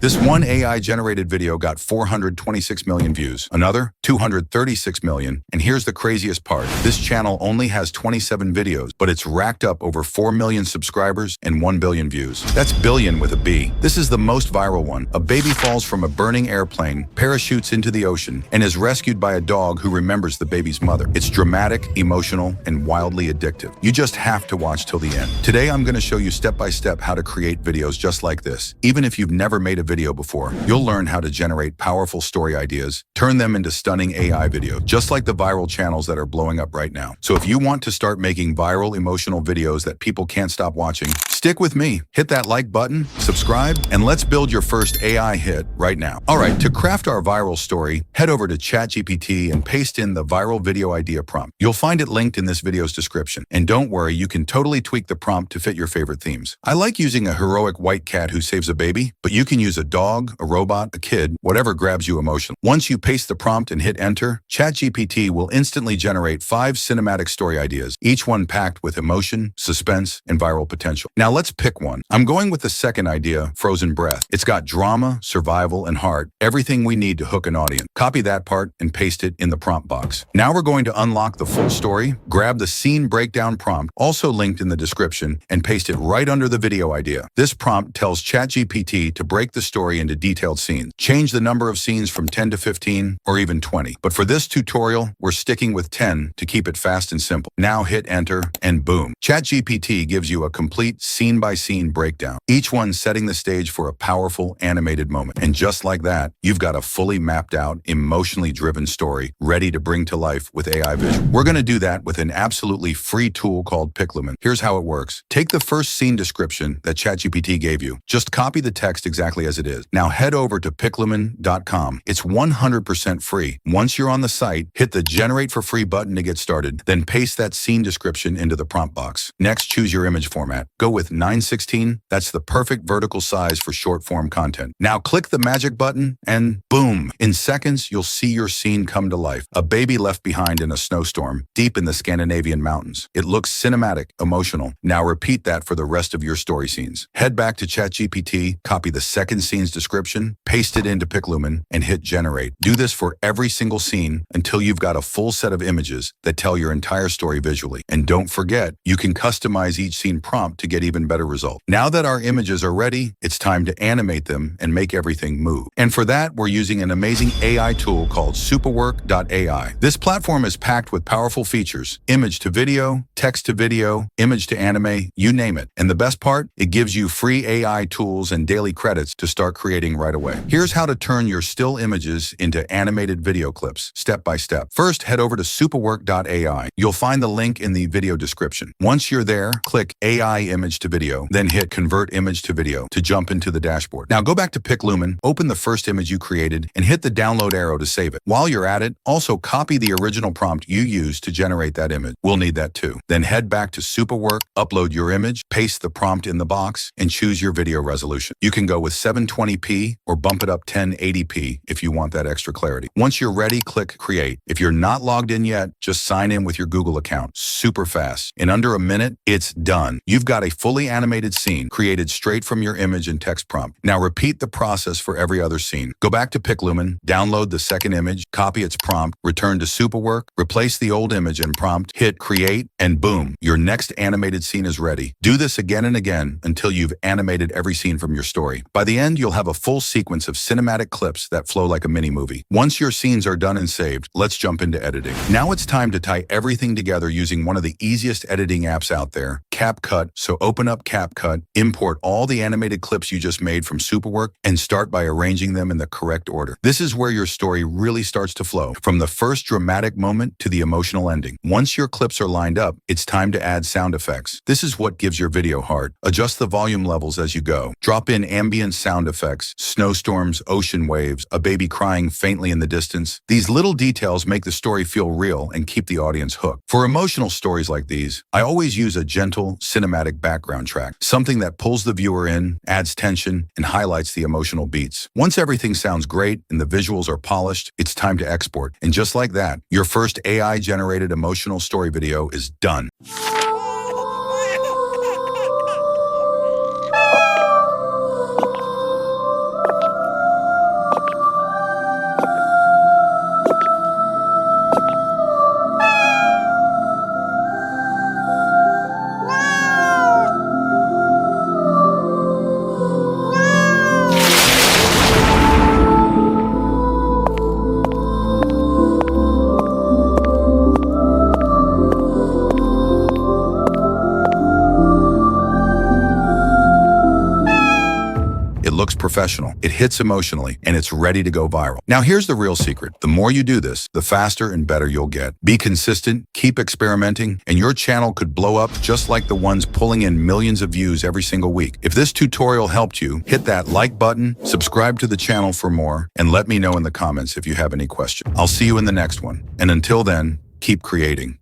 This one AI-generated video got 426 million views, another 236 million, and here's the craziest part. This channel only has 27 videos, but it's racked up over 4 million subscribers and 1 billion views. That's billion with a B. This is the most viral one. A baby falls from a burning airplane, parachutes into the ocean, and is rescued by a dog who remembers the baby's mother. It's dramatic, emotional, and wildly addictive. You just have to watch till the end. Today, I'm going to show you step-by-step how to create videos just like this. Even if you've never made a video before, you'll learn how to generate powerful story ideas, turn them into stunning AI videos, just like the viral channels that are blowing up right now. So if you want to start making viral, emotional videos that people can't stop watching, stick with me. Hit that like button, subscribe, and let's build your first AI hit right now. All right, to craft our viral story, head over to ChatGPT and paste in the viral video idea prompt. You'll find it linked in this video's description. And don't worry, you can totally tweak the prompt to fit your favorite themes. I like using a heroic white cat who saves a baby, but you can use a dog, a robot, a kid, whatever grabs you emotionally. Once you paste the prompt and hit enter, ChatGPT will instantly generate 5 cinematic story ideas, each one packed with emotion, suspense, and viral potential. Now let's pick one. I'm going with the second idea, Frozen Breath. It's got drama, survival, and heart, everything we need to hook an audience. Copy that part and paste it in the prompt box. Now we're going to unlock the full story, grab the scene breakdown prompt, also linked in the description, and paste it right under the video idea. This prompt tells ChatGPT to break the story into detailed scenes. Change the number of scenes from 10 to 15 or even 20. But for this tutorial, we're sticking with 10 to keep it fast and simple. Now hit enter and boom. ChatGPT gives you a complete scene-by-scene breakdown, each one setting the stage for a powerful animated moment. And just like that, you've got a fully mapped out, emotionally driven story ready to bring to life with AI vision. We're going to do that with an absolutely free tool called Piclumen. Here's how it works. Take the first scene description that ChatGPT gave you. Just copy the text exactly as it is. Now head over to piclumen.com. It's 100% free. Once you're on the site, hit the Generate for Free button to get started, then paste that scene description into the prompt box. Next, choose your image format. Go with 9:16. That's the perfect vertical size for short-form content. Now click the magic button and boom! In seconds, you'll see your scene come to life. A baby left behind in a snowstorm, deep in the Scandinavian mountains. It looks cinematic, emotional. Now repeat that for the rest of your story scenes. Head back to ChatGPT, copy the second scene's description, paste it into Piclumen, and hit generate. Do this for every single scene until you've got a full set of images that tell your entire story visually. And don't forget, you can customize each scene prompt to get even better results. Now that our images are ready, it's time to animate them and make everything move. And for that, we're using an amazing AI tool called superwork.ai. This platform is packed with powerful features: image to video, text to video, image to anime, you name it. And the best part, it gives you free AI tools and daily credits to start creating right away. Here's how to turn your still images into animated video clips, step by step. First, head over to superwork.ai. You'll find the link in the video description. Once you're there, click AI image to video, then hit convert image to video to jump into the dashboard. Now go back to Piclumen, open the first image you created, and hit the download arrow to save it. While you're at it, also copy the original prompt you used to generate that image. We'll need that too. Then head back to Superwork, upload your image, paste the prompt in the box, and choose your video resolution. You can go with 720p or bump it up 1080p if you want that extra clarity. Once you're ready, click Create. If you're not logged in yet, just sign in with your Google account. Super fast. In under a minute, it's done. You've got a fully animated scene created straight from your image and text prompt. Now repeat the process for every other scene. Go back to Piclumen, download the second image, copy its prompt, return to Superwork, replace the old image and prompt, hit Create, and boom, your next animated scene is ready. Do this again and again until you've animated every scene from your story. By the end, you'll have a full sequence of cinematic clips that flow like a mini movie. Once your scenes are done and saved, let's jump into editing. Now it's time to tie everything together using one of the easiest editing apps out there, CapCut. So open up CapCut, import all the animated clips you just made from Superwork, and start by arranging them in the correct order. This is where your story really starts to flow, from the first dramatic moment to the emotional ending. Once your clips are lined up, it's time to add sound effects. This is what gives your video heart. Adjust the volume levels as you go. Drop in ambient sound effects, snowstorms, ocean waves, a baby crying faintly in the distance. These little details make the story feel real and keep the audience hooked. For emotional stories like these, I always use a gentle, cinematic background track, something that pulls the viewer in, adds tension, and highlights the emotional beats. Once everything sounds great and the visuals are polished, it's time to export. And just like that, your first AI-generated emotional story video is done. looks professional, it hits emotionally, and it's ready to go viral. Now here's the real secret. The more you do this, the faster and better you'll get. Be consistent, keep experimenting, and your channel could blow up just like the ones pulling in millions of views every single week. If this tutorial helped you, hit that like button, subscribe to the channel for more, and let me know in the comments if you have any questions. I'll see you in the next one. And until then, keep creating.